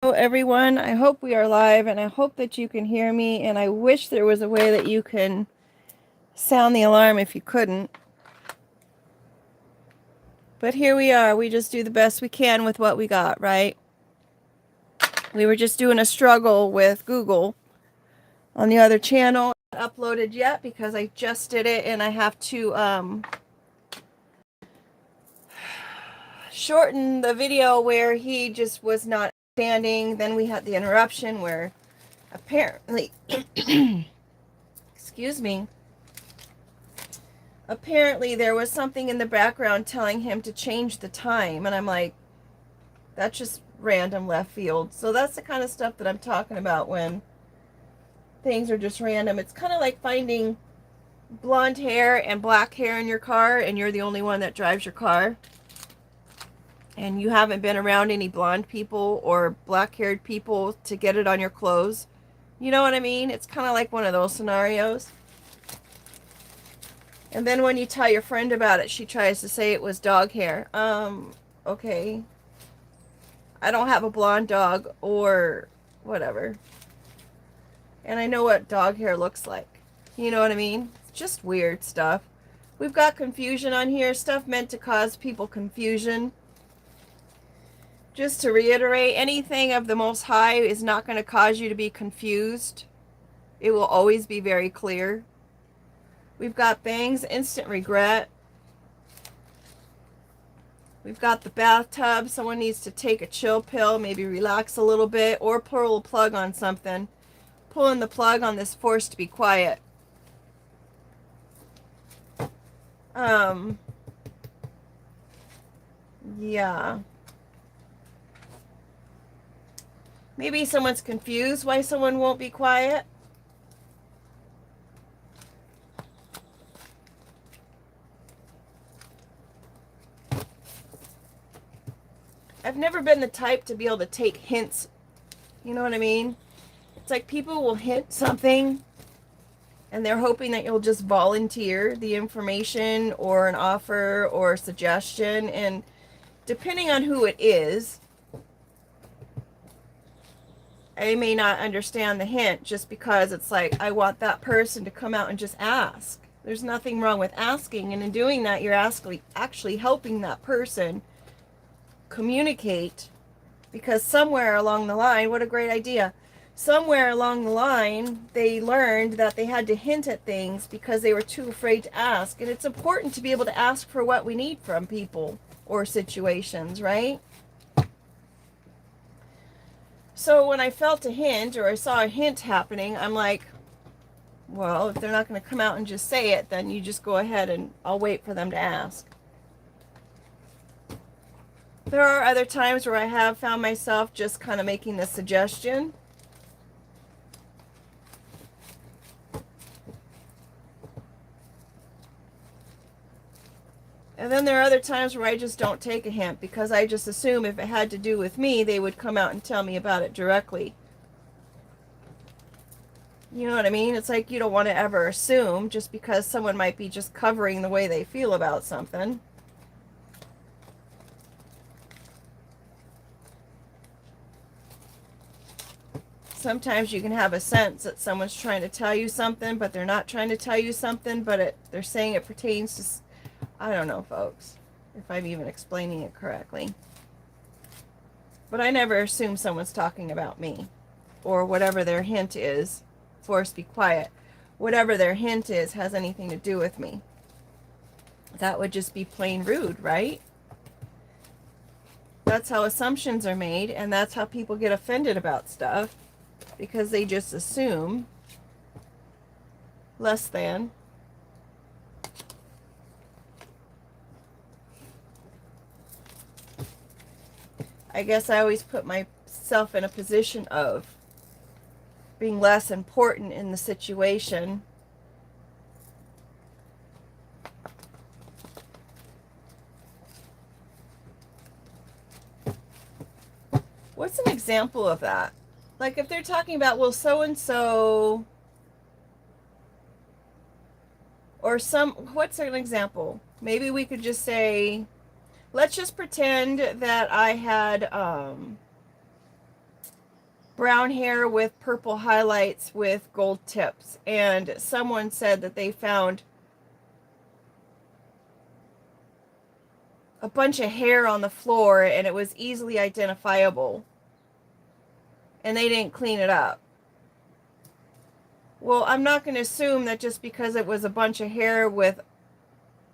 Hello everyone, I hope we are live and I hope that you can hear me, and I wish there was a way that you can sound the alarm if you couldn't. But here we are, we just do the best we can with what we got, right? We were just doing a struggle with Google on the other channel. Not uploaded yet because I just did it and I have to shorten the video where he just was not standing. Then we had the interruption where apparently, excuse me, apparently there was something in the background telling him to change the time, and I'm like, that's just random left field. So that's the kind of stuff that I'm talking about when things are just random. It's kind of like finding blonde hair and black hair in your car and you're the only one that drives your car and you haven't been around any blonde people or black haired people to get it on your clothes. You know what I mean? It's kind of like one of those scenarios. And then when you tell your friend about it, she tries to say it was dog hair. Okay. I don't have a blonde dog or whatever. And I know what dog hair looks like. You know what I mean? It's just weird stuff. We've got confusion on here. Stuff meant to cause people confusion. Just to reiterate, anything of the Most High is not going to cause you to be confused. It will always be very clear. We've got things, instant regret. We've got the bathtub. Someone needs to take a chill pill, maybe relax a little bit, or pull a plug on something. Pulling the plug on this force to be quiet. Yeah. Maybe someone's confused why someone won't be quiet. I've never been the type to be able to take hints. You know what I mean? It's like people will hint something and they're hoping that you'll just volunteer the information or an offer or a suggestion. And depending on who it is, I may not understand the hint just because it's like, I want that person to come out and just ask. There's nothing wrong with asking. And in doing that, you're actually helping that person communicate, because somewhere along the line, what a great idea. Somewhere along the line, they learned that they had to hint at things because they were too afraid to ask. And it's important to be able to ask for what we need from people or situations, right? So when I felt a hint or I saw a hint happening, I'm like, well, if they're not going to come out and just say it, then you just go ahead and I'll wait for them to ask. There are other times where I have found myself just kind of making the suggestion. And then there are other times where I just don't take a hint because I just assume if it had to do with me, they would come out and tell me about it directly. You know what I mean? It's like you don't want to ever assume just because someone might be just covering the way they feel about something. Sometimes you can have a sense that someone's trying to tell you something, but they're not trying to tell you something, but they're saying it pertains to, I don't know, folks, if I'm even explaining it correctly. But I never assume someone's talking about me or whatever their hint is. Force be quiet. Whatever their hint is has anything to do with me. That would just be plain rude, right? That's how assumptions are made, and that's how people get offended about stuff, because they just assume less than. I guess I always put myself in a position of being less important in the situation. What's an example of that? Like if they're talking about, well, so-and-so, or what's an example? Maybe we could just say, let's just pretend that I had, brown hair with purple highlights with gold tips. And someone said that they found a bunch of hair on the floor and it was easily identifiable. And they didn't clean it up. Well, I'm not going to assume that just because it was a bunch of hair with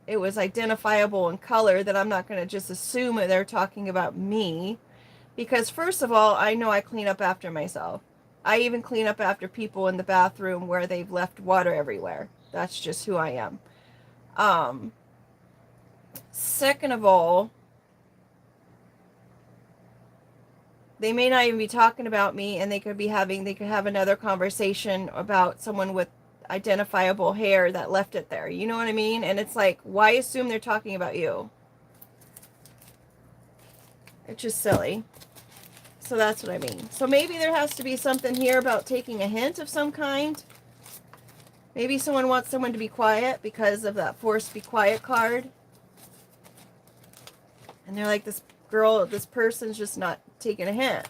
it was identifiable in color that I'm not going to just assume that they're talking about me. Because first of all, I know I clean up after myself. I even clean up after people in the bathroom where they've left water everywhere. That's just who I am. Second of all, they may not even be talking about me, and they could have another conversation about someone with identifiable hair that left it there. You know what I mean? And it's like, why assume they're talking about you? It's just silly. So that's what I mean. So maybe there has to be something here about taking a hint of some kind. Maybe someone wants someone to be quiet because of that forced be quiet card. And they're like, this person's just not taking a hint.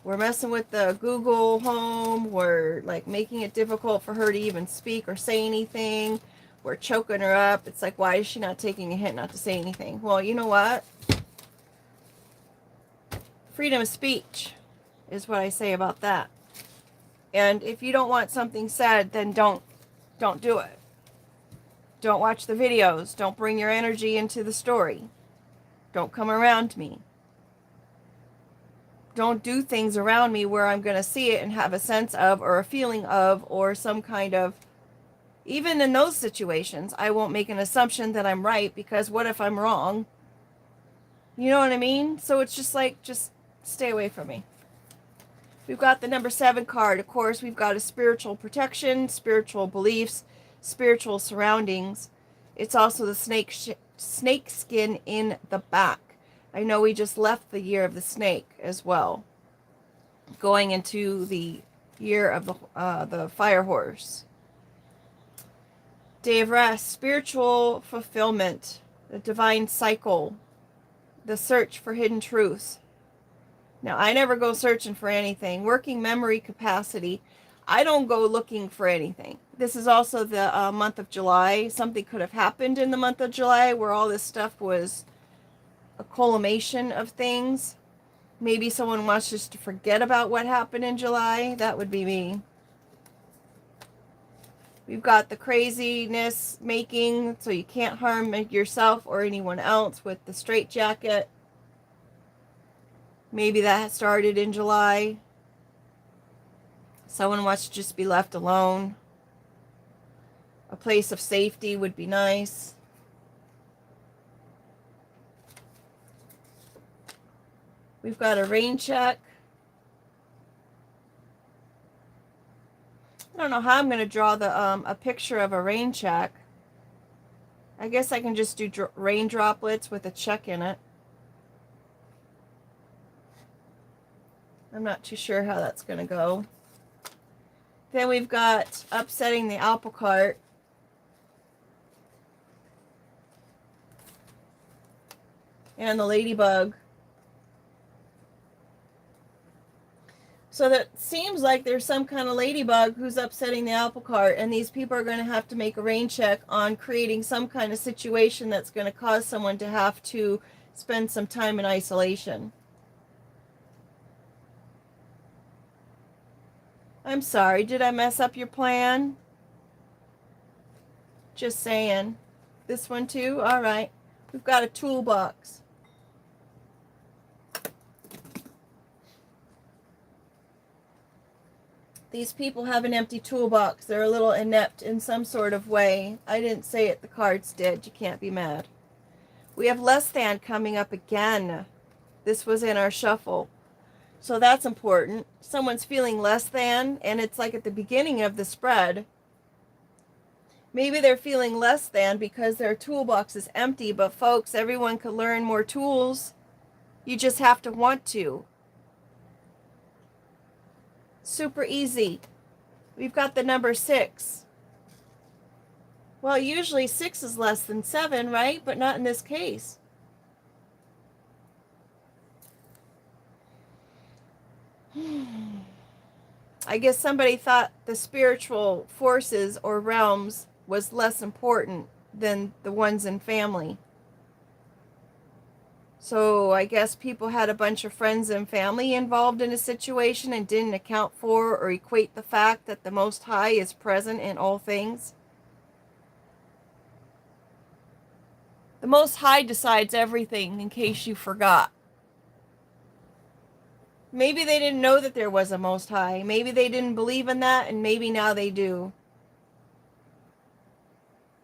We're messing with the Google Home. We're like making it difficult for her to even speak or say anything. We're choking her up. It's like, why is she not taking a hint not to say anything? Well, you know what? Freedom of speech is what I say about that. And if you don't want something said, then don't do it. Don't watch the videos. Don't bring your energy into the story. Don't come around me. Don't do things around me where I'm going to see it and have a sense of or a feeling of or some kind of, even in those situations, I won't make an assumption that I'm right because what if I'm wrong? You know what I mean? So it's just like, just stay away from me. We've got the number 7 card. Of course, we've got a spiritual protection, spiritual beliefs, spiritual surroundings. It's also the snake skin in the back. I know we just left the year of the snake as well, going into the year of the fire horse. Day of rest, spiritual fulfillment, the divine cycle, the search for hidden truths. Now, I never go searching for anything. Working memory capacity. I don't go looking for anything. This is also the month of July. Something could have happened in the month of July where all this stuff was a culmination of things. Maybe someone wants just to forget about what happened in July. That would be me. We've got the craziness making so you can't harm yourself or anyone else with the straitjacket. Maybe that started in July. Someone wants to just be left alone. A place of safety would be nice. We've got a rain check. I don't know how I'm going to draw a picture of a rain check. I guess I can just do rain droplets with a check in it. I'm not too sure how that's going to go. Then we've got upsetting the apple cart. And the ladybug. So that seems like there's some kind of ladybug who's upsetting the apple cart, and these people are going to have to make a rain check on creating some kind of situation that's going to cause someone to have to spend some time in isolation. I'm sorry, did I mess up your plan? Just saying. This one too? All right. We've got a toolbox. These people have an empty toolbox. They're a little inept in some sort of way. I didn't say it, the cards did. You can't be mad. We have less than coming up again. This was in our shuffle. So that's important. Someone's feeling less than, and it's like at the beginning of the spread. Maybe they're feeling less than because their toolbox is empty, but folks, everyone could learn more tools. You just have to want to. Super easy. We've got the number 6. Well, usually 6 is less than 7, right? But not in this case. I guess somebody thought the spiritual forces or realms was less important than the ones in family. So I guess people had a bunch of friends and family involved in a situation and didn't account for or equate the fact that the Most High is present in all things. The Most High decides everything, in case you forgot. Maybe they didn't know that there was a Most High. Maybe they didn't believe in that, and maybe now they do.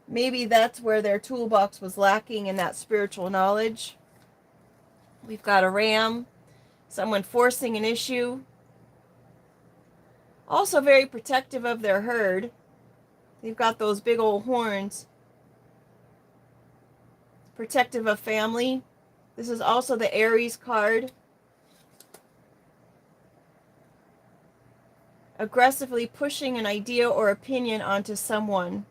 Maybe that's where their toolbox was lacking in that spiritual knowledge. We've got a ram, someone forcing an issue. Also very protective of their herd. They've got those big old horns. Protective of family. This is also the Aries card. Aggressively pushing an idea or opinion onto someone.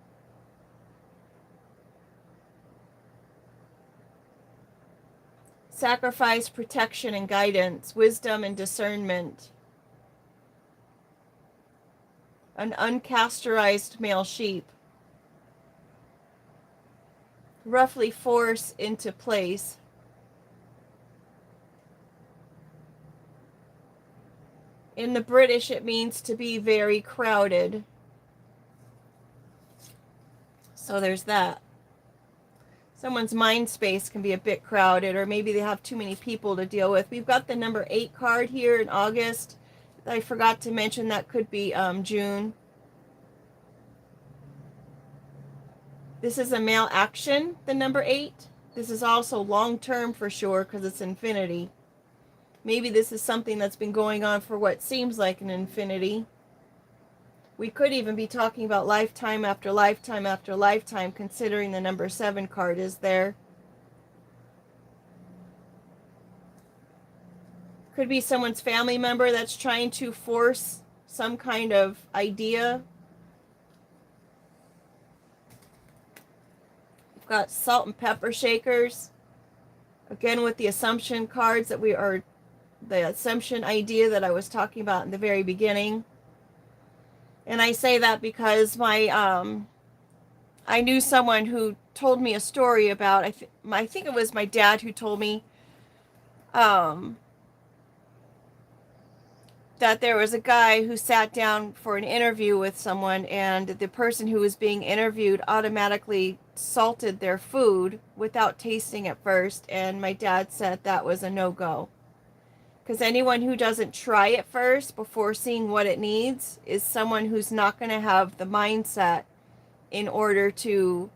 Sacrifice, protection, and guidance. Wisdom and discernment. An uncastorized male sheep. Roughly force into place. In the British, it means to be very crowded. So there's that. Someone's mind space can be a bit crowded, or maybe they have too many people to deal with. We've got the number 8 card here in August. I forgot to mention that could be June. This is a male action, the number 8. This is also long-term for sure because it's infinity. Maybe this is something that's been going on for what seems like an infinity. We could even be talking about lifetime after lifetime after lifetime, considering the number 7 card is there. Could be someone's family member that's trying to force some kind of idea. We've got salt and pepper shakers. Again, with the assumption cards that we are, the assumption idea that I was talking about in the very beginning. And I say that because I knew someone who told me a story about, I think it was my dad who told me that there was a guy who sat down for an interview with someone, and the person who was being interviewed automatically salted their food without tasting it first, and my dad said that was a no-go. Because anyone who doesn't try it first before seeing what it needs is someone who's not going to have the mindset in order to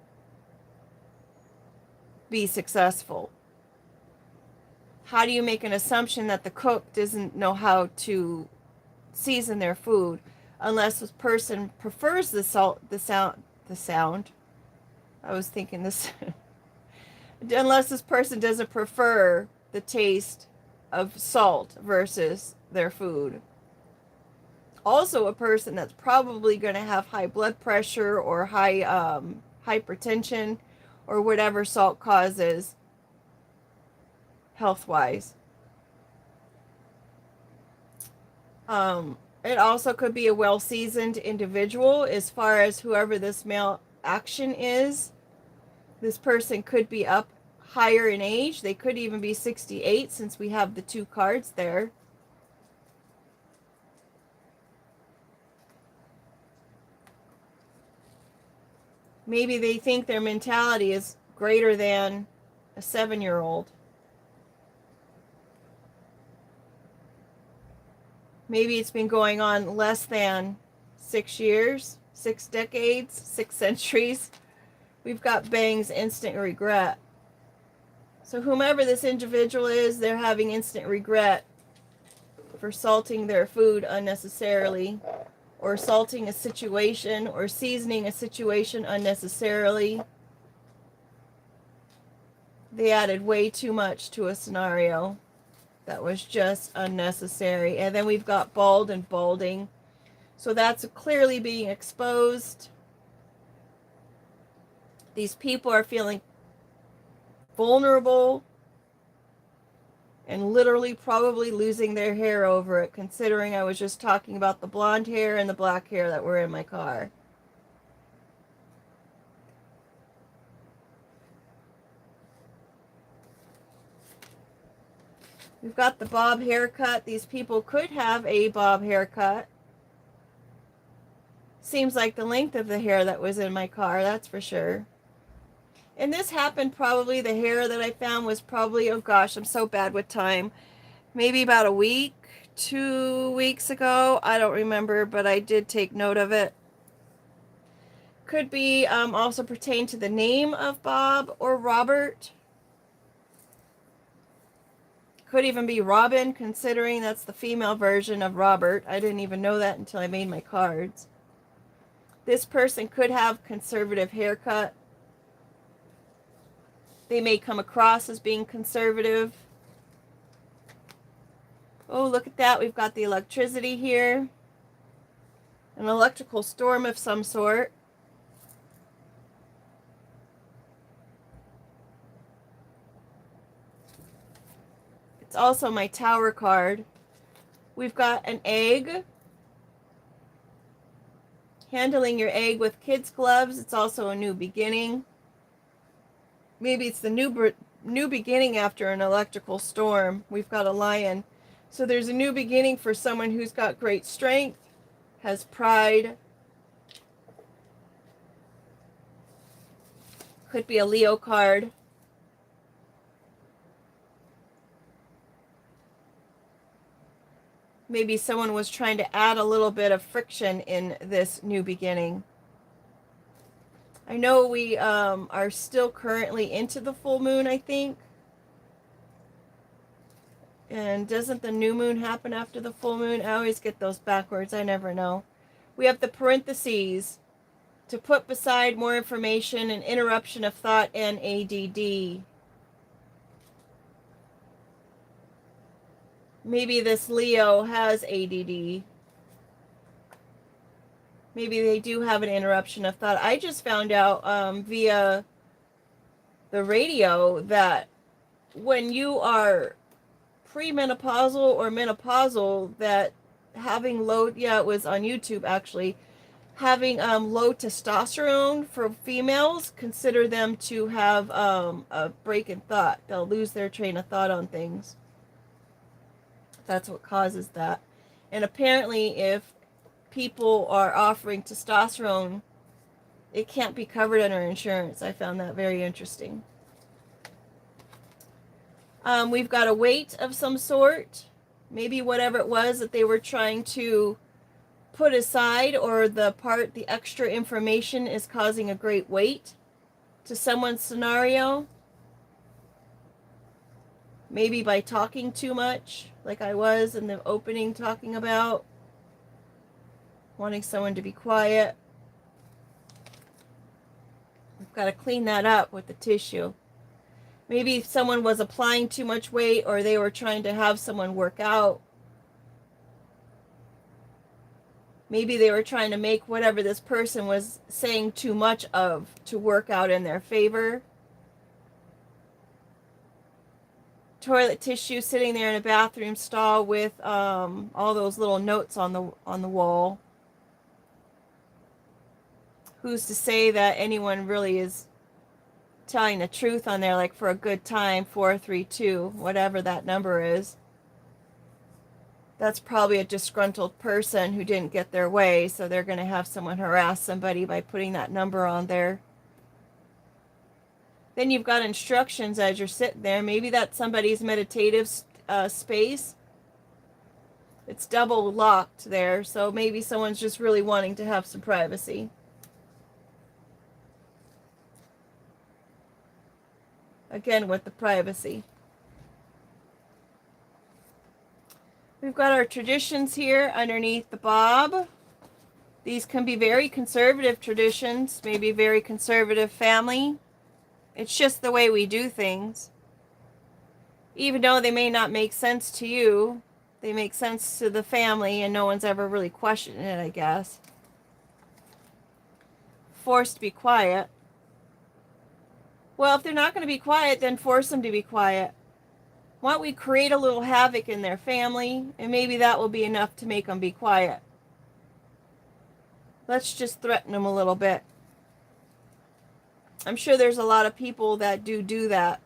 be successful. How do you make an assumption that the cook doesn't know how to season their food unless this person prefers the sound? I was thinking this. Unless this person doesn't prefer the taste of salt versus their food. Also a person that's probably going to have high blood pressure or high hypertension or whatever salt causes health-wise. It also could be a well-seasoned individual as far as whoever this male action is. This person could be up higher in age. They could even be 68 since we have the 2 cards there. Maybe they think their mentality is greater than a 7-year-old. Maybe it's been going on less than 6 years, 6 decades, 6 centuries. We've got Bang's instant regret. So whomever this individual is, they're having instant regret for salting their food unnecessarily, or salting a situation, or seasoning a situation unnecessarily. They added way too much to a scenario that was just unnecessary. And then we've got bald and balding. So that's clearly being exposed. These people are feeling vulnerable and literally probably losing their hair over it, considering I was just talking about the blonde hair and the black hair that were in my car. We've got the bob haircut. These people could have a bob haircut. Seems like the length of the hair that was in my car, that's for sure. And this happened probably, the hair that I found was probably, oh gosh, I'm so bad with time. Maybe about a week, 2 weeks ago. I don't remember, but I did take note of it. Could be also pertain to the name of Bob or Robert. Could even be Robin, considering that's the female version of Robert. I didn't even know that until I made my cards. This person could have conservative haircut. They may come across as being conservative. Oh, look at that. We've got the electricity here. An electrical storm of some sort. It's also my Tower card. We've got an egg. Handling your egg with kids' gloves. It's also a new beginning. Maybe it's the new beginning after an electrical storm. We've got a lion. So there's a new beginning for someone who's got great strength, has pride. Could be a Leo card. Maybe someone was trying to add a little bit of friction in this new beginning. I know we are still currently into the full moon, I think. And doesn't the new moon happen after the full moon? I always get those backwards. I never know. We have the parentheses to put beside more information, an interruption of thought, and ADD. Maybe this Leo has ADD. Maybe they do have an interruption of thought. I just found out via the radio that when you are premenopausal or menopausal, that having low, yeah, it was on YouTube actually, having low testosterone for females, consider them to have a break in thought. They'll lose their train of thought on things. That's what causes that. And apparently if people are offering testosterone, it can't be covered under insurance. I found that very interesting. We've got a weight of some sort. Maybe whatever it was that they were trying to put aside, or the extra information is causing a great weight to someone's scenario. Maybe by talking too much, like I was in the opening talking about. Wanting someone to be quiet. We've got to clean that up with the tissue. Maybe someone was applying too much weight, or they were trying to have someone work out. Maybe they were trying to make whatever this person was saying too much of to work out in their favor. Toilet tissue sitting there in a bathroom stall with all those little notes on the wall. Who's to say that anyone really is telling the truth on there, like for a good time, 432, whatever that number is. That's probably a disgruntled person who didn't get their way, so they're going to have someone harass somebody by putting that number on there. Then you've got instructions as you're sitting there. Maybe that's somebody's meditative space. It's double locked there, so maybe someone's just really wanting to have some privacy. Again, with the privacy. We've got our traditions here underneath the bob. These can be very conservative traditions, maybe very conservative family. It's just the way we do things. Even though they may not make sense to you, they make sense to the family, and no one's ever really questioned it, I guess. Forced to be quiet. Well, if they're not going to be quiet, then force them to be quiet. Why don't we create a little havoc in their family, and maybe that will be enough to make them be quiet. Let's just threaten them a little bit. I'm sure there's a lot of people that do that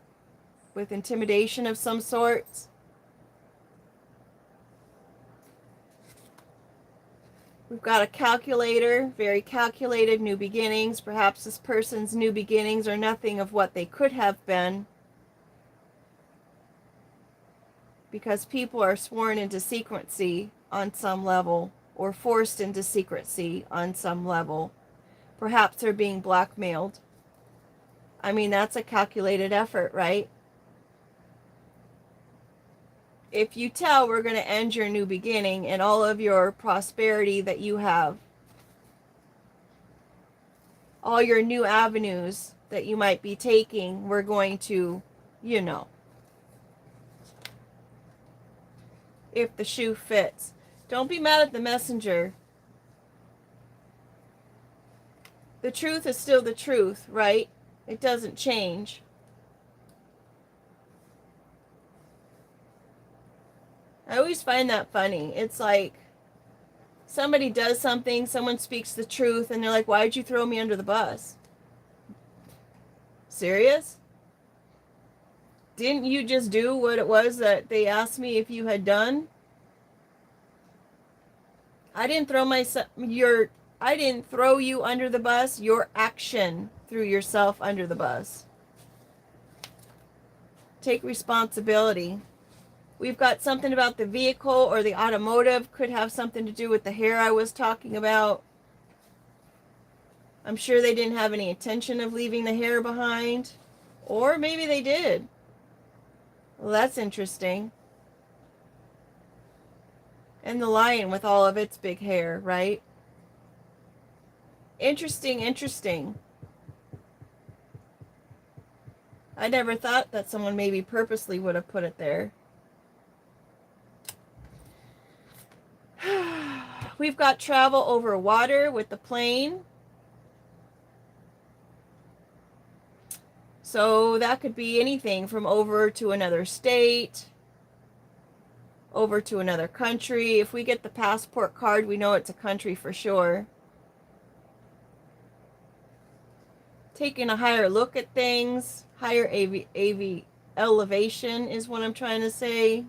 with intimidation of some sorts. We've got a calculator, very calculated, new beginnings. Perhaps this person's new beginnings are nothing of what they could have been, because people are sworn into secrecy on some level, or forced into secrecy on some level. Perhaps they're being blackmailed. I mean, that's a calculated effort, right? If you tell we're going to end your new beginning and all of your prosperity that you have, all your new avenues that you might be taking, we're going to, if the shoe fits. Don't be mad at the messenger. The truth is still the truth, right? It doesn't change. I always find that funny. It's like somebody does something, someone speaks the truth, and they're like, why'd you throw me under the bus? Serious? Didn't you just do what it was that they asked me if you had done? I didn't throw you under the bus. Your action threw yourself under the bus. Take responsibility. We've got something about the vehicle or the automotive. Could have something to do with the hair I was talking about. I'm sure they didn't have any intention of leaving the hair behind. Or maybe they did. Well, that's interesting. And the lion with all of its big hair, right? Interesting. I never thought that someone maybe purposely would have put it there. We've got travel over water with the plane. So that could be anything from over to another state, over to another country. If we get the passport card, we know it's a country for sure. Taking a higher look at things, higher elevation is what I'm trying to say.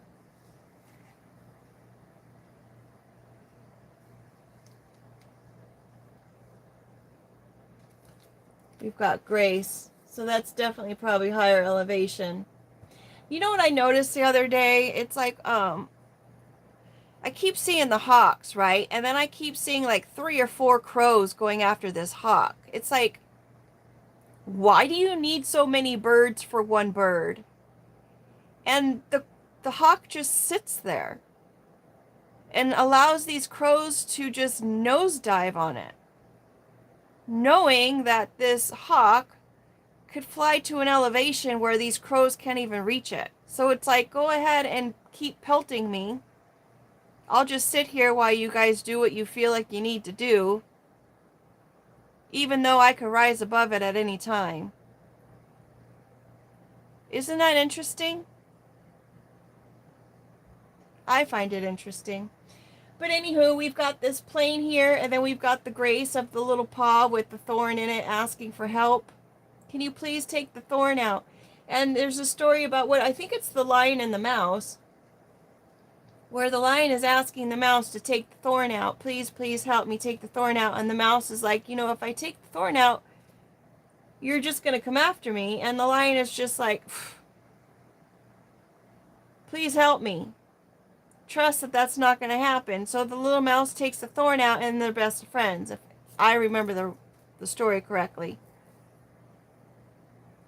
We've got grace. So that's definitely probably higher elevation. You know what I noticed the other day? It's like, I keep seeing the hawks, right? And then I keep seeing like 3 or 4 crows going after this hawk. It's like, why do you need so many birds for one bird? And the hawk just sits there and allows these crows to just nosedive on it, knowing that this hawk could fly to an elevation where these crows can't even reach it. So it's like, go ahead and keep pelting me. I'll just sit here while you guys do what you feel like you need to do, even though I could rise above it at any time. Isn't that interesting? I find it interesting. But anywho, we've got this plane here, and then we've got the grace of the little paw with the thorn in it asking for help. Can you please take the thorn out? And there's a story about what I think it's the lion and the mouse, where the lion is asking the mouse to take the thorn out. Please, please help me take the thorn out. And the mouse is like, if I take the thorn out, you're just going to come after me. And the lion is just like, please help me. Trust that that's not going to happen. So the little mouse takes the thorn out, and they're best friends, if I remember the story correctly.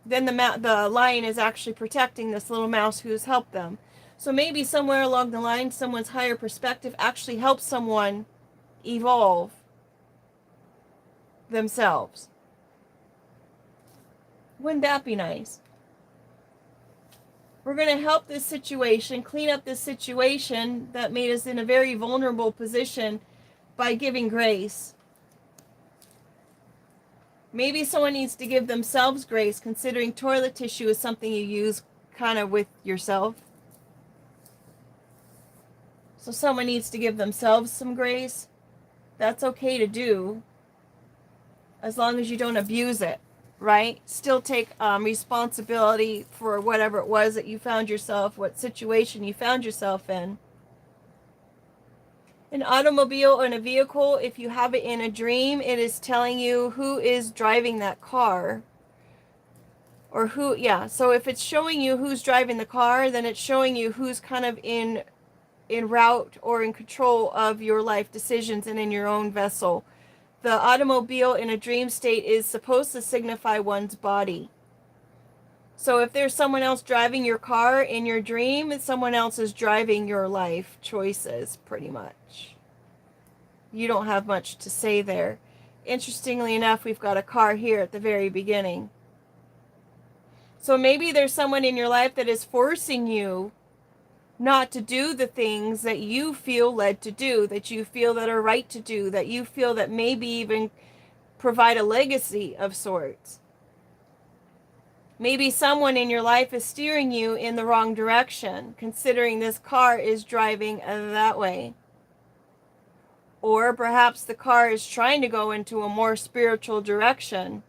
Then the lion is actually protecting this little mouse who's helped them. So maybe somewhere along the line, someone's higher perspective actually helps someone evolve themselves. Wouldn't that be nice? We're going to help this situation, clean up this situation that made us in a very vulnerable position by giving grace. Maybe someone needs to give themselves grace, considering toilet tissue is something you use kind of with yourself. So someone needs to give themselves some grace. That's okay to do, as long as you don't abuse it, right? Still take responsibility for whatever it was that you found yourself, what situation you found yourself in. An automobile and a vehicle, if you have it in a dream, it is telling you who is driving that car. Or who, yeah. So if it's showing you who's driving the car, then it's showing you who's kind of in route or in control of your life decisions and in your own vessel. The automobile in a dream state is supposed to signify one's body. So if there's someone else driving your car in your dream, someone else is driving your life choices, pretty much. You don't have much to say there. Interestingly enough, we've got a car here at the very beginning. So maybe there's someone in your life that is forcing you not to do the things that you feel led to do, that you feel that are right to do, that you feel that maybe even provide a legacy of sorts. Maybe someone in your life is steering you in the wrong direction, considering this car is driving that way. Or perhaps the car is trying to go into a more spiritual direction.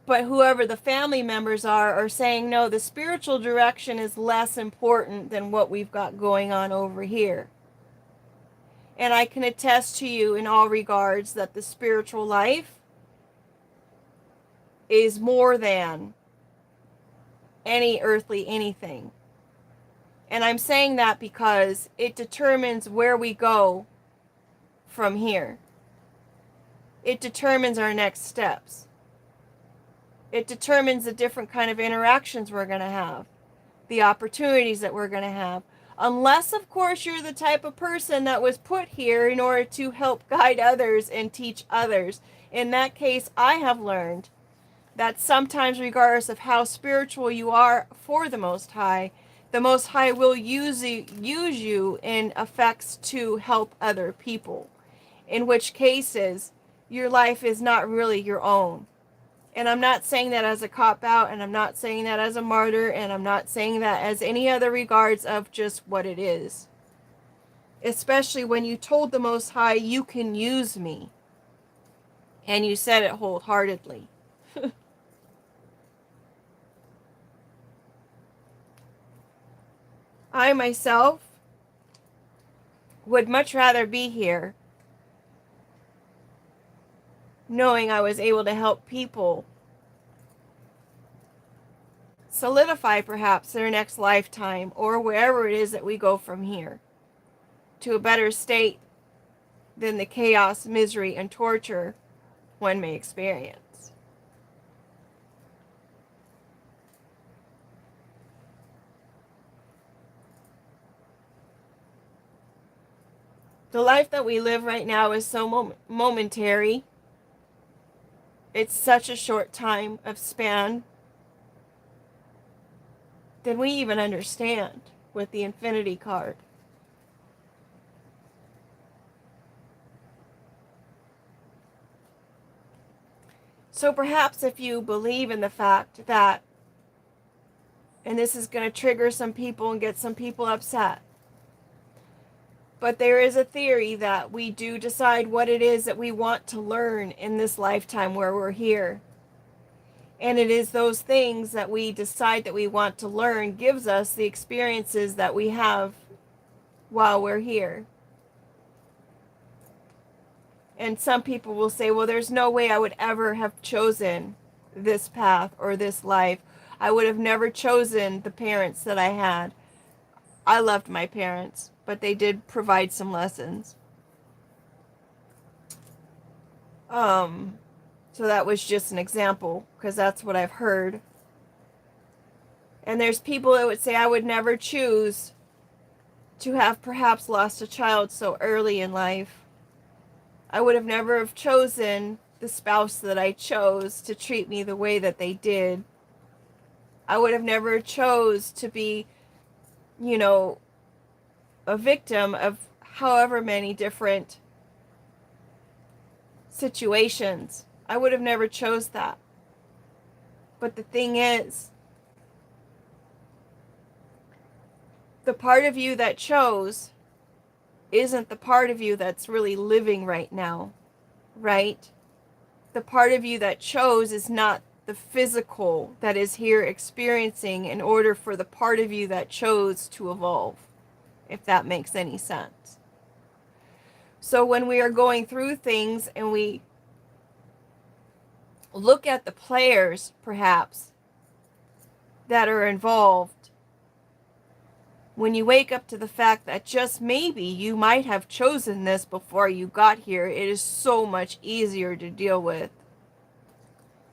But whoever the family members are saying, no, the spiritual direction is less important than what we've got going on over here. And I can attest to you in all regards that the spiritual life is more than any earthly anything. And I'm saying that because it determines where we go from here. It determines our next steps. It determines the different kind of interactions we're going to have, the opportunities that we're going to have. Unless, of course, you're the type of person that was put here in order to help guide others and teach others. In that case, I have learned that sometimes, regardless of how spiritual you are for the Most High will use you in effects to help other people. In which cases, your life is not really your own. And I'm not saying that as a cop-out, and I'm not saying that as a martyr, and I'm not saying that as any other regards of just what it is. Especially when you told the Most High, you can use me. And you said it wholeheartedly. I myself would much rather be here knowing I was able to help people solidify perhaps their next lifetime or wherever it is that we go from here to a better state than the chaos, misery, and torture one may experience. The life that we live right now is so momentary. It's such a short time of span than we even understand with the infinity card. So perhaps if you believe in the fact that, and this is going to trigger some people and get some people upset, but there is a theory that we do decide what it is that we want to learn in this lifetime where we're here. And it is those things that we decide that we want to learn gives us the experiences that we have while we're here. And some people will say, well, there's no way I would ever have chosen this path or this life. I would have never chosen the parents that I had. I loved my parents, but they did provide some lessons. So that was just an example, because that's what I've heard. And there's people that would say I would never choose to have perhaps lost a child so early in life. I would have never have chosen the spouse that I chose to treat me the way that they did. I would have never chose to be, a victim of however many different situations. I would have never chose that. But the thing is, the part of you that chose isn't the part of you that's really living right now, right? The part of you that chose is not the physical that is here experiencing in order for the part of you that chose to evolve, if that makes any sense. So when we are going through things and we look at the players, perhaps, that are involved, when you wake up to the fact that just maybe you might have chosen this before you got here, it is so much easier to deal with.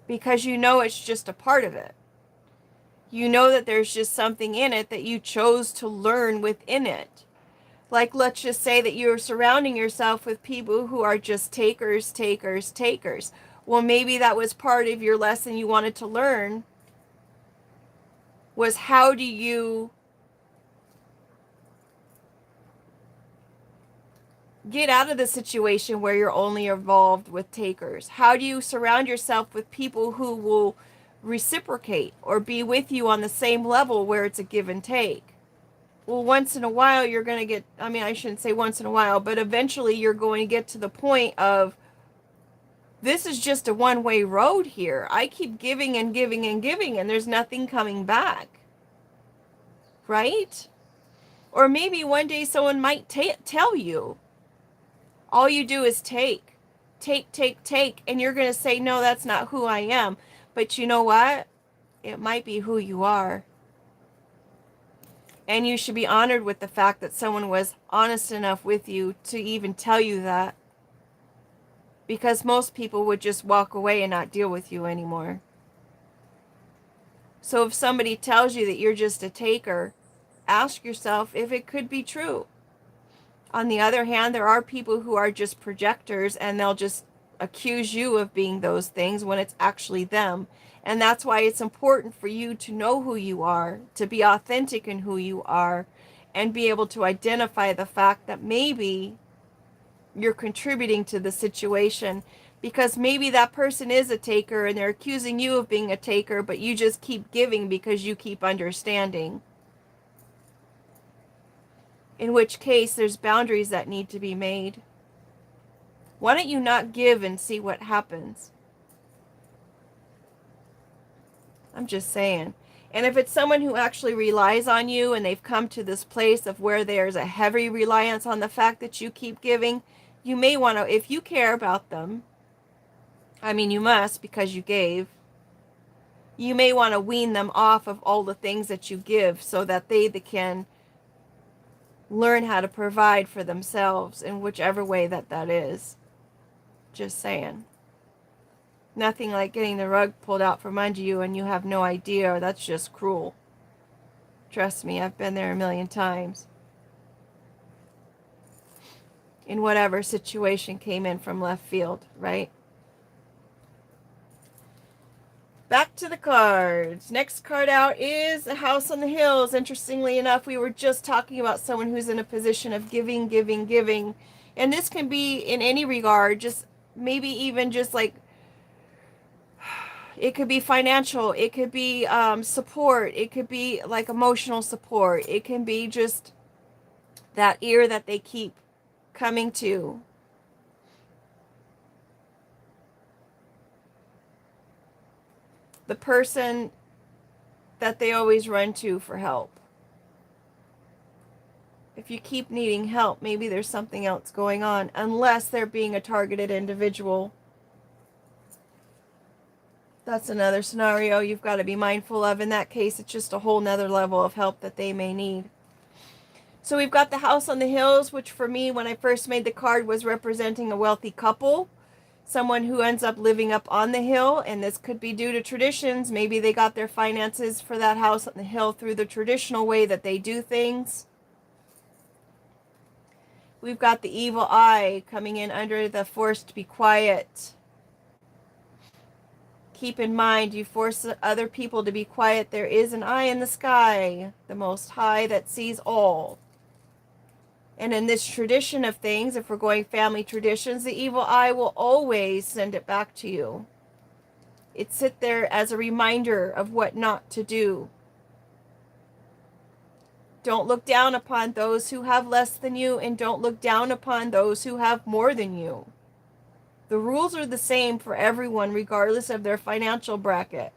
Because you know it's just a part of it. You know that there's just something in it that you chose to learn within it. Like, let's just say that you're surrounding yourself with people who are just takers, takers, takers. Well, maybe that was part of your lesson you wanted to learn, was how do you get out of the situation where you're only involved with takers? How do you surround yourself with people who will reciprocate or be with you on the same level where it's a give and take? Well, once in a while you're going to get, I mean, I shouldn't say once in a while, but eventually you're going to get to the point of, this is just a one-way road here. I keep giving and giving and giving, and there's nothing coming back. Right? Or maybe one day someone might tell you, all you do is take, and you're going to say, no, that's not who I am. But you know what? It might be who you are. And you should be honored with the fact that someone was honest enough with you to even tell you that. Because most people would just walk away and not deal with you anymore. So if somebody tells you that you're just a taker, ask yourself if it could be true. On the other hand, there are people who are just projectors and they'll just accuse you of being those things when it's actually them. And that's why it's important for you to know who you are, to be authentic in who you are, and be able to identify the fact that maybe you're contributing to the situation, because maybe that person is a taker and they're accusing you of being a taker, but you just keep giving because you keep understanding. In which case, there's boundaries that need to be made. Why don't you not give and see what happens? I'm just saying. And if it's someone who actually relies on you and they've come to this place of where there's a heavy reliance on the fact that you keep giving, you may want to, if you care about them, I mean, you must because you gave, you may want to wean them off of all the things that you give so that they can learn how to provide for themselves in whichever way that is. Just saying. Nothing like getting the rug pulled out from under you and you have no idea. That's just cruel. Trust me, I've been there a million times. In whatever situation came in from left field, right? Back to the cards. Next card out is the House on the Hills. Interestingly enough, we were just talking about someone who's in a position of giving, giving, giving. And this can be in any regard, just maybe even just like, it could be financial, it could be support, it could be like emotional support, it can be just that ear that they keep coming to. The person that they always run to for help. If you keep needing help, maybe there's something else going on, unless they're being a targeted individual. That's another scenario you've got to be mindful of. In that case, it's just a whole nother level of help that they may need. So we've got the House on the Hills, which for me, when I first made the card, was representing a wealthy couple. Someone who ends up living up on the hill, and this could be due to traditions. Maybe they got their finances for that house on the hill through the traditional way that they do things. We've got the evil eye coming in under the force to be quiet. Keep in mind, you force other people to be quiet. There is an eye in the sky, the Most High that sees all. And in this tradition of things, if we're going family traditions, the evil eye will always send it back to you. It sits there as a reminder of what not to do. Don't look down upon those who have less than you, and don't look down upon those who have more than you. The rules are the same for everyone, regardless of their financial bracket.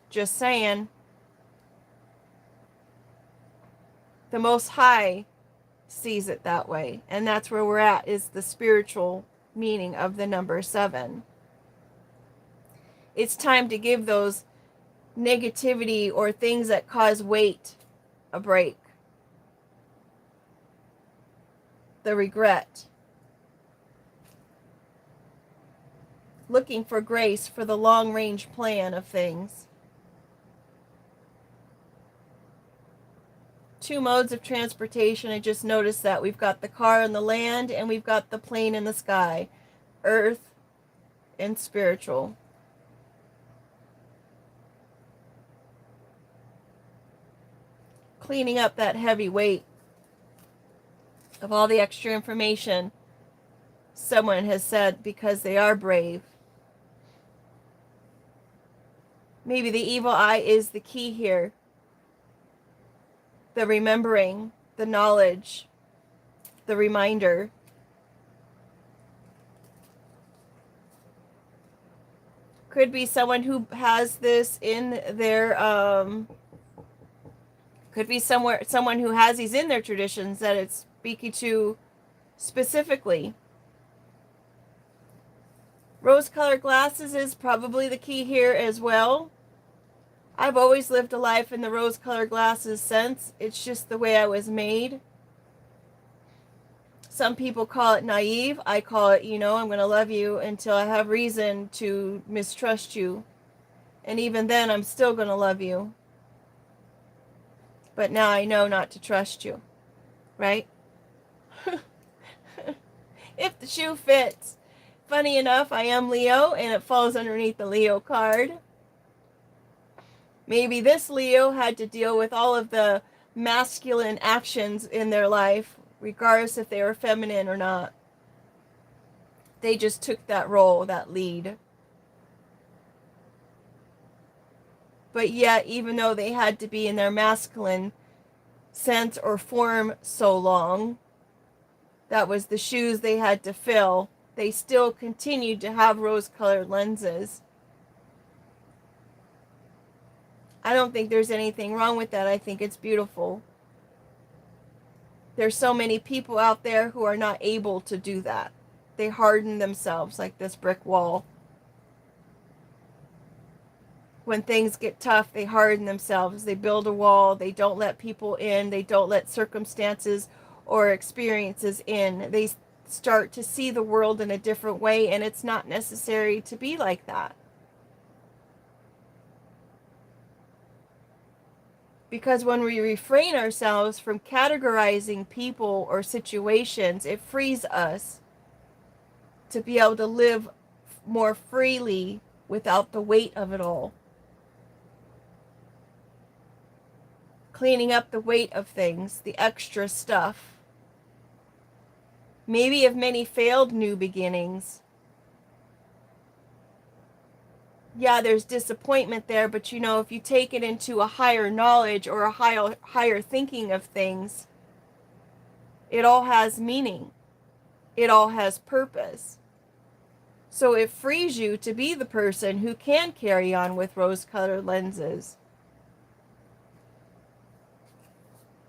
Just saying. The Most High sees it that way, and that's where we're at, is the spiritual meaning of the number 7. It's time to give those negativity or things that cause weight a break. The regret. Looking for grace for the long-range plan of things. 2 modes of transportation. I just noticed that. We've got the car and the land, and we've got the plane in the sky. Earth and spiritual. Cleaning up that heavy weight of all the extra information someone has said because they are brave. Maybe the evil eye is the key here. The remembering, the knowledge, the reminder. Could be someone who has this in their, could be someone who has these in their traditions that it's speaking to specifically. Rose-colored glasses is probably the key here as well. I've always lived a life in the rose-colored glasses sense. It's just the way I was made. Some people call it naive. I call it, I'm going to love you until I have reason to mistrust you. And even then, I'm still going to love you. But now I know not to trust you. Right? If the shoe fits. Funny enough, I am Leo, and it falls underneath the Leo card. Maybe this Leo had to deal with all of the masculine actions in their life, regardless if they were feminine or not. They just took that role, that lead. But yet, even though they had to be in their masculine sense or form so long, that was the shoes they had to fill, they still continued to have rose-colored lenses. I don't think there's anything wrong with that. I think it's beautiful. There's so many people out there who are not able to do that. They harden themselves like this brick wall. When things get tough, they harden themselves. They build a wall. They don't let people in. They don't let circumstances or experiences in. They start to see the world in a different way, and it's not necessary to be like that. Because when we refrain ourselves from categorizing people or situations, it frees us to be able to live more freely without the weight of it all. Cleaning up the weight of things, the extra stuff. Maybe of many failed new beginnings. Yeah, there's disappointment there, but if you take it into a higher knowledge or a higher thinking of things, it all has meaning. It all has purpose. So it frees you to be the person who can carry on with rose-colored lenses.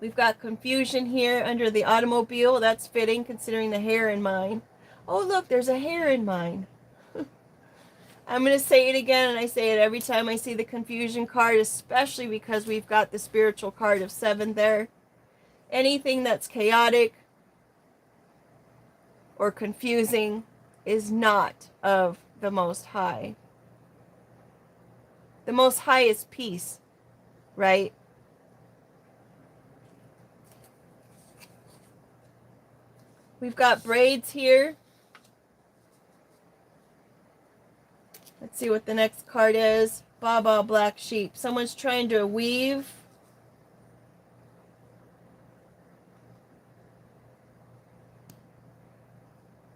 We've got confusion here under the automobile. That's fitting considering the hair in mine. Oh, look, there's a hair in mine. I'm going to say it again, and I say it every time I see the confusion card, especially because we've got the spiritual card of 7 there. Anything that's chaotic or confusing is not of the Most High. The Most High is peace, right? We've got braids here. Let's see what the next card is. Baba Black Sheep. Someone's trying to weave.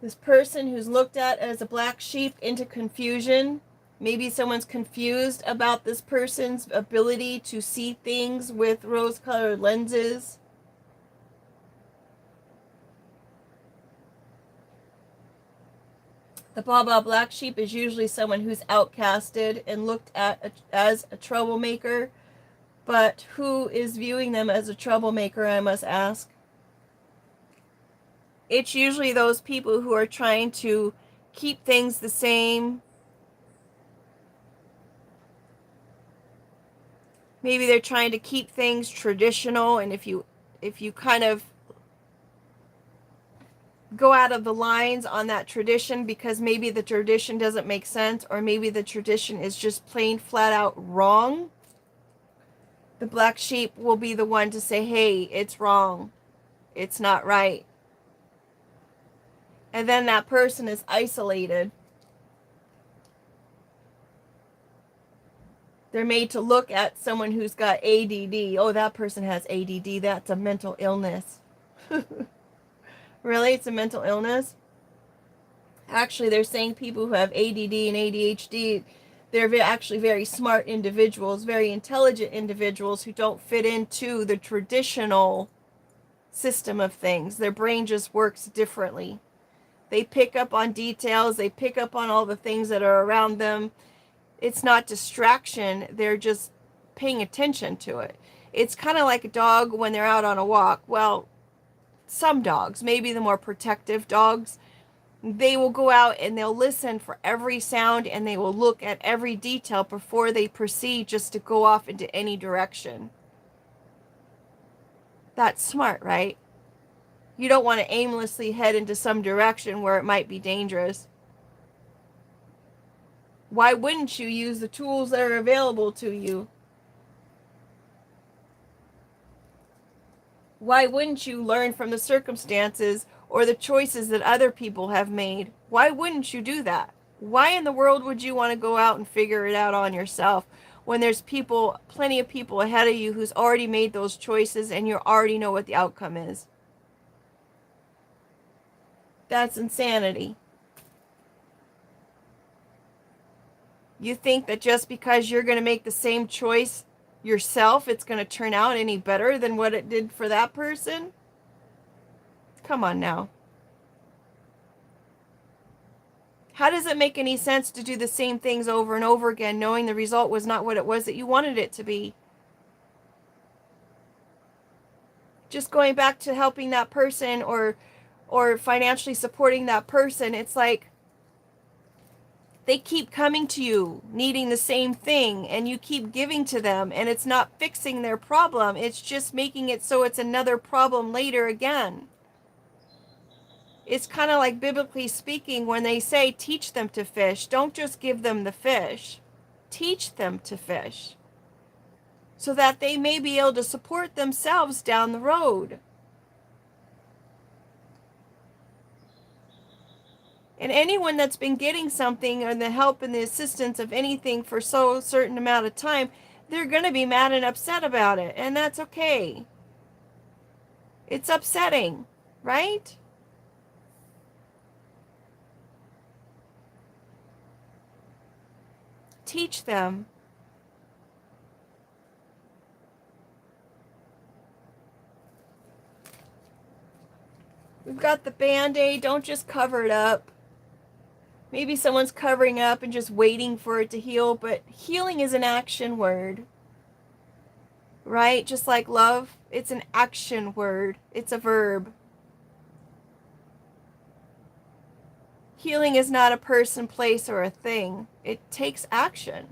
This person who's looked at as a black sheep into confusion. Maybe someone's confused about this person's ability to see things with rose-colored lenses. The blah blah black sheep is usually someone who's outcasted and looked at as a troublemaker. But who is viewing them as a troublemaker, I must ask? It's usually those people who are trying to keep things the same. Maybe they're trying to keep things traditional, and if you kind of go out of the lines on that tradition because maybe the tradition doesn't make sense, or maybe the tradition is just plain flat out wrong, the black sheep will be the one to say, hey, it's wrong. It's not right. And then that person is isolated. They're made to look at someone who's got ADD. Oh, that person has ADD. That's a mental illness. Really? It's a mental illness? Actually, they're saying people who have ADD and ADHD, they're actually very smart individuals, very intelligent individuals who don't fit into the traditional system of things. Their brain just works differently. They pick up on details. They pick up on all the things that are around them. It's not distraction. They're just paying attention to it. It's kind of like a dog when they're out on a walk. Well, some dogs, maybe the more protective dogs, they will go out and they'll listen for every sound and they will look at every detail before they proceed just to go off into any direction. That's smart, right? You don't want to aimlessly head into some direction where it might be dangerous. Why wouldn't you use the tools that are available to you? Why wouldn't you learn from the circumstances or the choices that other people have made? Why wouldn't you do that? Why in the world would you want to go out and figure it out on yourself when there's people, plenty of people ahead of you who's already made those choices and you already know what the outcome is? That's insanity. You think that just because you're going to make the same choice yourself, it's going to turn out any better than what it did for that person? Come on now. How does it make any sense to do the same things over and over again, knowing the result was not what it was that you wanted it to be? Just going back to helping that person or financially supporting that person, it's like they keep coming to you needing the same thing and you keep giving to them, and it's not fixing their problem. It's just making it so it's another problem later again. It's kind of like, biblically speaking, when they say teach them to fish. Don't just give them the fish. Teach them to fish so that they may be able to support themselves down the road. And anyone that's been getting something or the help and the assistance of anything for so certain amount of time, they're going to be mad and upset about it. And that's okay. It's upsetting, right? Teach them. We've got the Band-Aid. Don't just cover it up. Maybe someone's covering up and just waiting for it to heal, but healing is an action word, right? Just like love, it's an action word. It's a verb. Healing is not a person, place, or a thing. It takes action.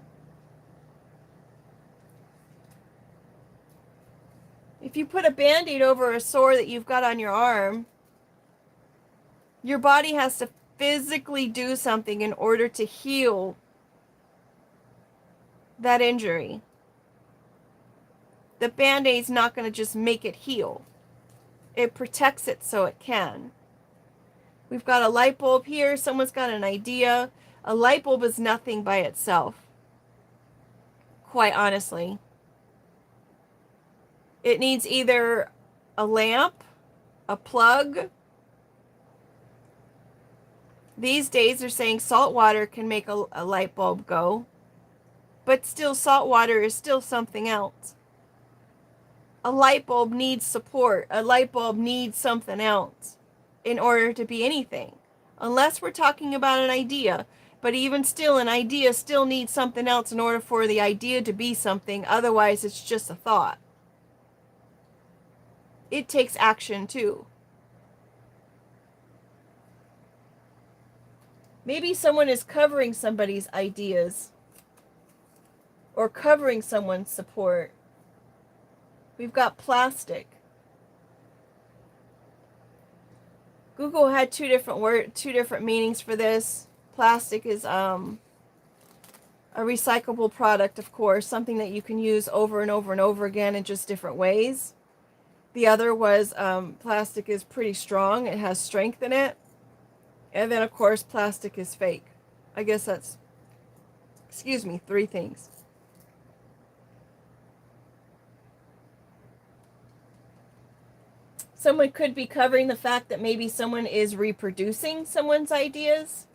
If you put a Band-Aid over a sore that you've got on your arm, your body has to physically do something in order to heal that injury. The Band-Aid's not going to just make it heal. It protects it so it can. We've got a light bulb here. Someone's got an idea. A light bulb is nothing by itself. Quite honestly. It needs either a lamp, a plug, These days they're saying salt water can make a light bulb go, but still salt water is still something else. A light bulb needs support. A light bulb needs something else in order to be anything. Unless we're talking about an idea. But even still, an idea still needs something else in order for the idea to be something. Otherwise, it's just a thought. It takes action too. Maybe someone is covering somebody's ideas or covering someone's support. We've got plastic. Google had two different meanings for this. Plastic is a recyclable product, of course, something that you can use over and over and over again in just different ways. The other was plastic is pretty strong. It has strength in it. And then, of course, plastic is fake. I guess that's, excuse me, three things. Someone could be covering the fact that maybe someone is reproducing someone's ideas.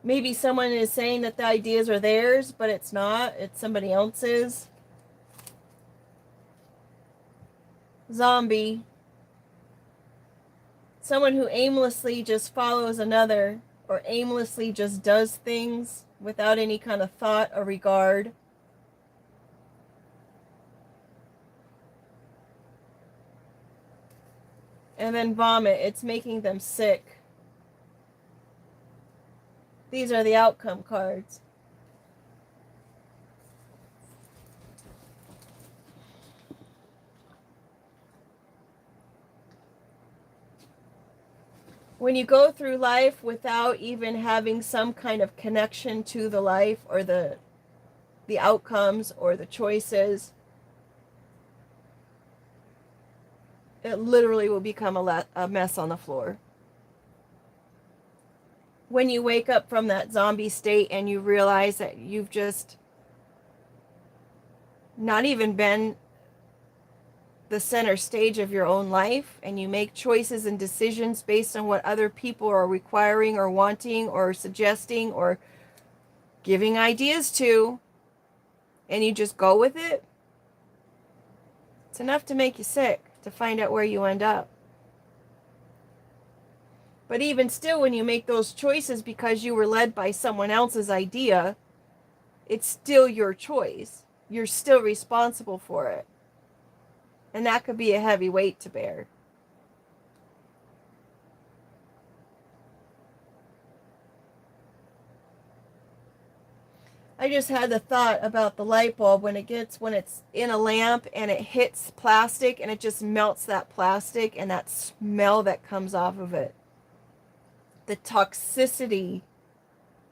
Maybe someone is saying that the ideas are theirs, but it's not. It's somebody else's. Zombie. Someone who aimlessly just follows another or aimlessly just does things without any kind of thought or regard. And then vomit. It's making them sick. These are the outcome cards. When you go through life without even having some kind of connection to the life or the outcomes or the choices, it literally will become a mess on the floor. When you wake up from that zombie state and you realize that you've just not even been the center stage of your own life, and you make choices and decisions based on what other people are requiring or wanting or suggesting or giving ideas to, and you just go with it, it's enough to make you sick to find out where you end up. But even still, when you make those choices because you were led by someone else's idea, it's still your choice. You're still responsible for it. And that could be a heavy weight to bear. I just had the thought about the light bulb when it's in a lamp and it hits plastic and it just melts that plastic and that smell that comes off of it. The toxicity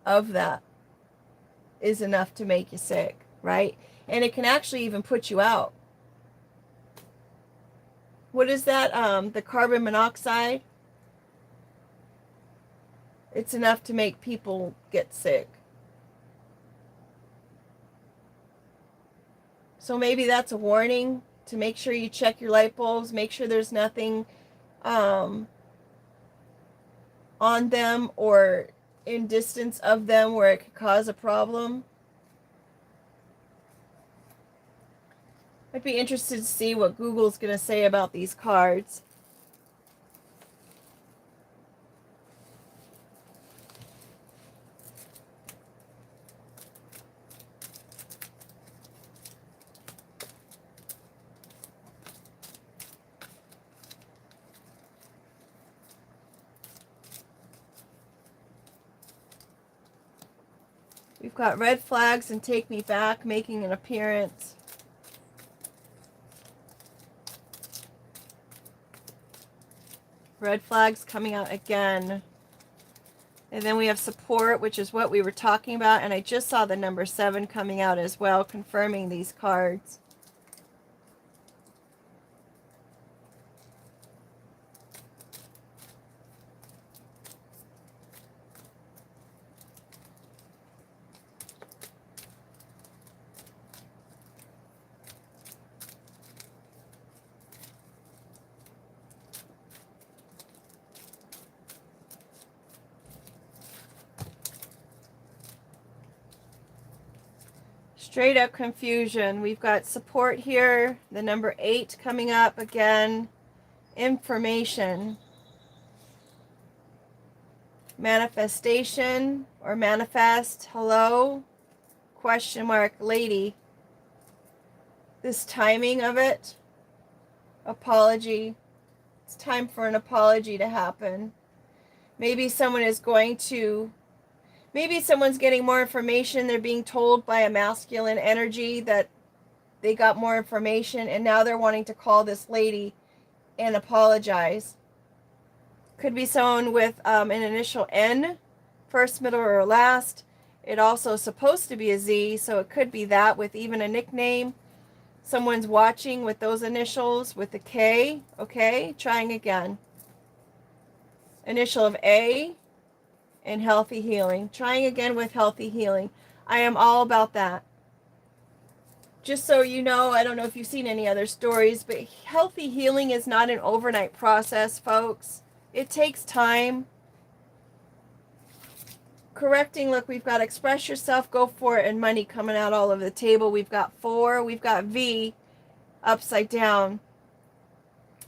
of that is enough to make you sick, right? And it can actually even put you out. What is that? The carbon monoxide? It's enough to make people get sick. So maybe that's a warning to make sure you check your light bulbs, make sure there's nothing on them or in distance of them where it could cause a problem. I'd be interested to see what Google's going to say about these cards. We've got red flags and take me back making an appearance. Red flags coming out again. And then we have support, which is what we were talking about. And I just saw the number 7 coming out as well, confirming these cards. Straight up confusion. We've got support here. The number 8 coming up again. Information. Manifestation or manifest. Hello? Question mark. Lady. This timing of it. Apology. It's time for an apology to happen. Maybe someone is going to... Maybe someone's getting more information. They're being told by a masculine energy that they got more information, and now they're wanting to call this lady and apologize. Could be someone with an initial N, first, middle, or last. It also is supposed to be a Z, so it could be that with even a nickname. Someone's watching with those initials with the K. Okay, trying again. Initial of A. And healthy healing. Trying again with healthy healing. I am all about that. Just so you know, I don't know if you've seen any other stories, but healthy healing is not an overnight process, folks. It takes time. Correcting, look, we've got express yourself, go for it, and money coming out all over the table. We've got 4, we've got V upside down.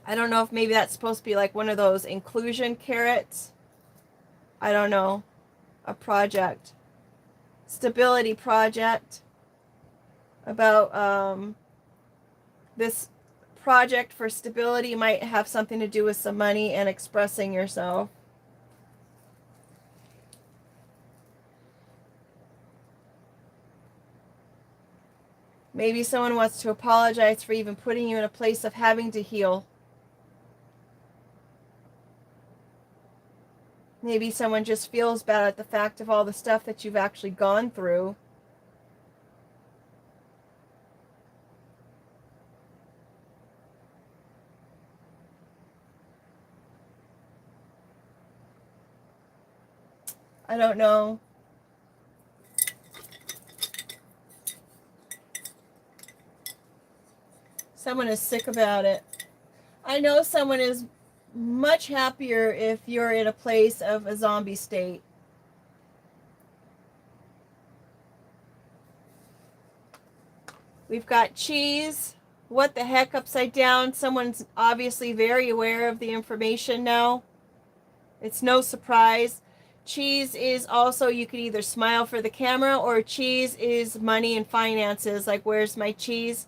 I don't know if maybe that's supposed to be like one of those inclusion carrots. I don't know. A project. Stability project. About this project for stability might have something to do with some money and expressing yourself. Maybe someone wants to apologize for even putting you in a place of having to heal. Maybe someone just feels bad at the fact of all the stuff that you've actually gone through. I don't know. Someone is sick about it. I know someone is much happier if you're in a place of a zombie state. We've got cheese. What the heck upside down? Someone's obviously very aware of the information now. It's no surprise. Cheese is also, you could either smile for the camera, or cheese is money and finances. Like, where's my cheese?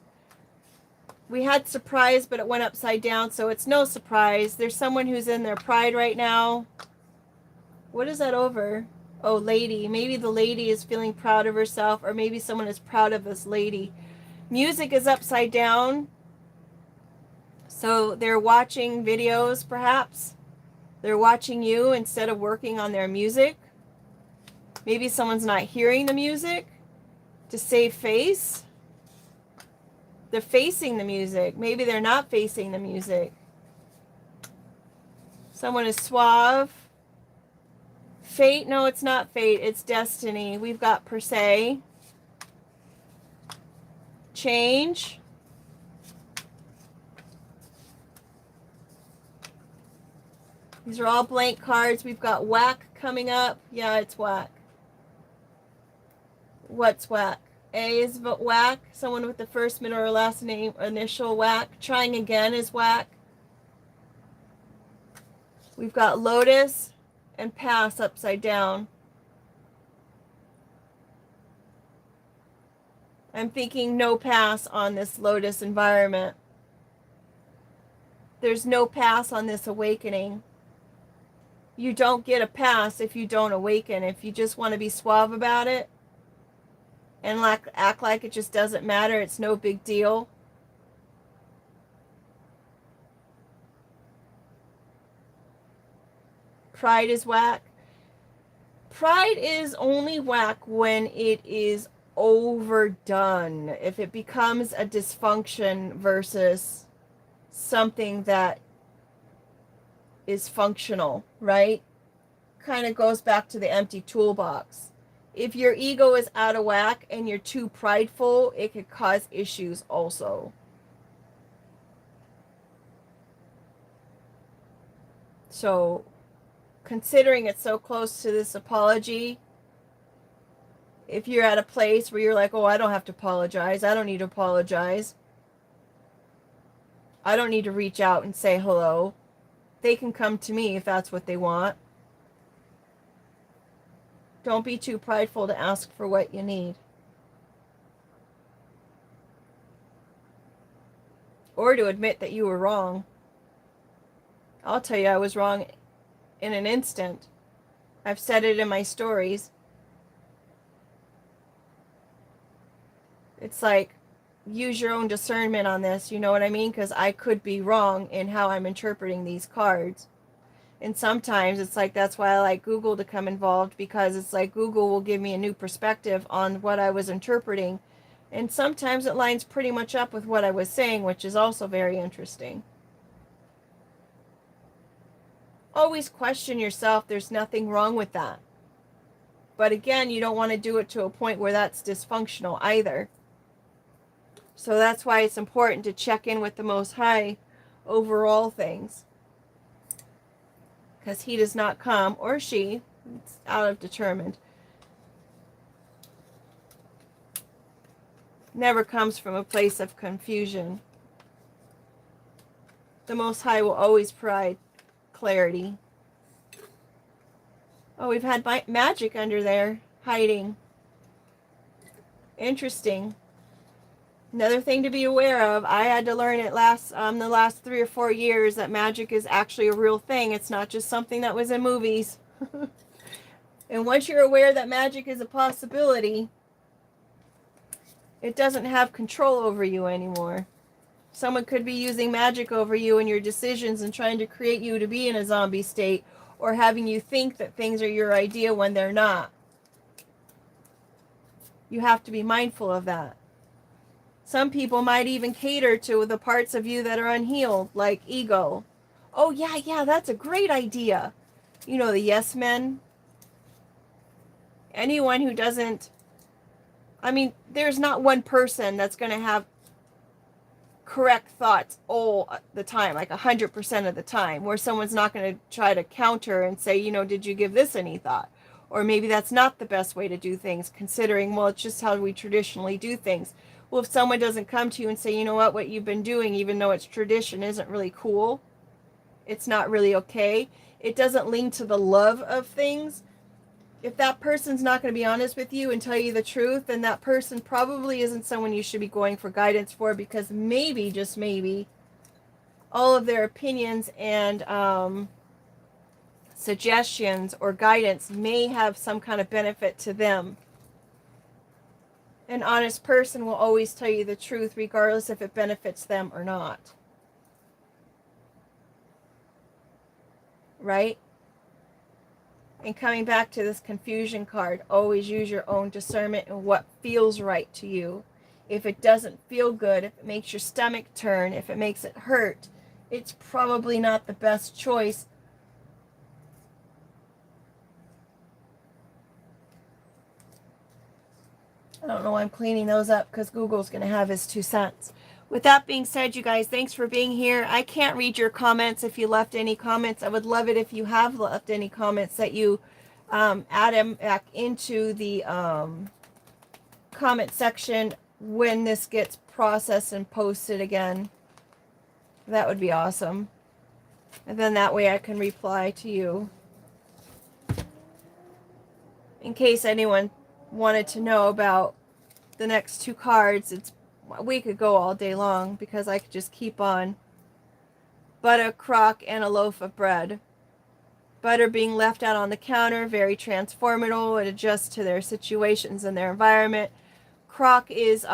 We had surprise, but it went upside down, so it's no surprise. There's someone who's in their pride right now. What is that over? Oh, lady. Maybe the lady is feeling proud of herself, or maybe someone is proud of this lady. Music is upside down. So they're watching videos, perhaps. They're watching you instead of working on their music. Maybe someone's not hearing the music to save face. They're facing the music. Maybe they're not facing the music. Someone is suave. Fate? No, it's not fate. It's destiny. We've got per se. Change. These are all blank cards. We've got whack coming up. Yeah, it's whack. What's whack? A is whack. Someone with the first, middle, or last name initial whack. Trying again is whack. We've got lotus and pass upside down. I'm thinking no pass on this lotus environment. There's no pass on this awakening. You don't get a pass if you don't awaken. If you just want to be suave about it and act like it just doesn't matter, it's no big deal. Pride is whack. Pride is only whack when it is overdone. If it becomes a dysfunction versus something that is functional, right? Kind of goes back to the empty toolbox. If your ego is out of whack and you're too prideful, it could cause issues also. So, considering it's so close to this apology, If you're at a place where you're like, oh, I don't have to apologize. I don't need to apologize. I don't need to reach out and say hello. They can come to me if that's what they want. Don't be too prideful to ask for what you need. Or to admit that you were wrong. I'll tell you, I was wrong in an instant. I've said it in my stories. It's like, use your own discernment on this, you know what I mean? Because I could be wrong in how I'm interpreting these cards. And sometimes it's like, that's why I like Google to come involved, because it's like Google will give me a new perspective on what I was interpreting. And sometimes it lines pretty much up with what I was saying, which is also very interesting. Always question yourself. There's nothing wrong with that. But again, you don't want to do it to a point where that's dysfunctional either. So that's why it's important to check in with the Most High over all things. Because he does not come, or she, it's out of determined, never comes from a place of confusion. The Most High will always provide clarity. Oh, we've had magic under there, hiding. Interesting. Another thing to be aware of, I had to learn it the last 3 or 4 years, that magic is actually a real thing. It's not just something that was in movies. And once you're aware that magic is a possibility, it doesn't have control over you anymore. Someone could be using magic over you and your decisions and trying to create you to be in a zombie state, or having you think that things are your idea when they're not. You have to be mindful of that. Some people might even cater to the parts of you that are unhealed, like ego. Oh, yeah, that's a great idea. You know, the yes men. Anyone who doesn't... I mean, there's not one person that's going to have correct thoughts all the time, like 100% of the time, where someone's not going to try to counter and say, you know, did you give this any thought? Or maybe that's not the best way to do things, considering, well, it's just how we traditionally do things. Well, if someone doesn't come to you and say, you know what you've been doing, even though it's tradition, isn't really cool, it's not really okay, it doesn't link to the love of things. If that person's not going to be honest with you and tell you the truth, then that person probably isn't someone you should be going for guidance for, because maybe, just maybe, all of their opinions and suggestions or guidance may have some kind of benefit to them. An honest person will always tell you the truth, regardless if it benefits them or not. Right? And coming back to this confusion card, always use your own discernment and what feels right to you. If it doesn't feel good, if it makes your stomach turn, if it makes it hurt, it's probably not the best choice. I don't know why I'm cleaning those up, because Google's going to have his 2 cents. With that being said, you guys, thanks for being here. I can't read your comments if you left any comments. I would love it if you have left any comments, that you add them back into the comment section when this gets processed and posted again. That would be awesome. And then that way I can reply to you. In case anyone wanted to know about the next 2 cards, we could go all day long, because I could just keep on. Butter, crock, and a loaf of bread. Butter being left out on the counter, very transformative. It adjusts to their situations and their environment. Crock is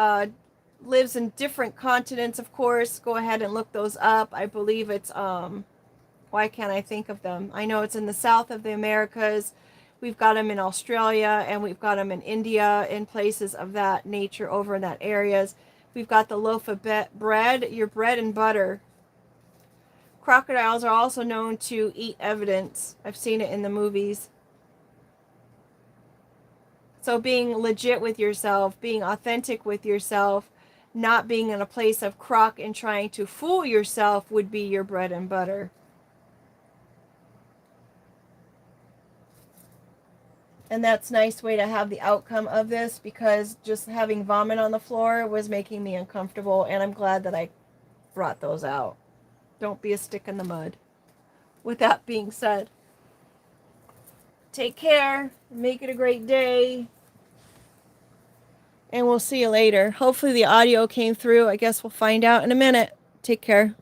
lives in different continents, of course. Go ahead and look those up. I believe it's why can't I think of them? I know it's in the south of the Americas. We've got them in Australia, and we've got them in India, in places of that nature over in that areas. We've got the loaf of bread, your bread and butter. Crocodiles are also known to eat evidence. I've seen it in the movies. So being legit with yourself, being authentic with yourself, not being in a place of crock and trying to fool yourself would be your bread and butter. And that's a nice way to have the outcome of this, because just having vomit on the floor was making me uncomfortable, and I'm glad that I brought those out. Don't be a stick in the mud. With that being said, take care, make it a great day, and we'll see you later. Hopefully the audio came through. I guess we'll find out in a minute. Take care.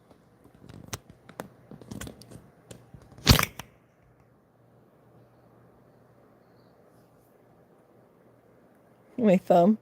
My thumb.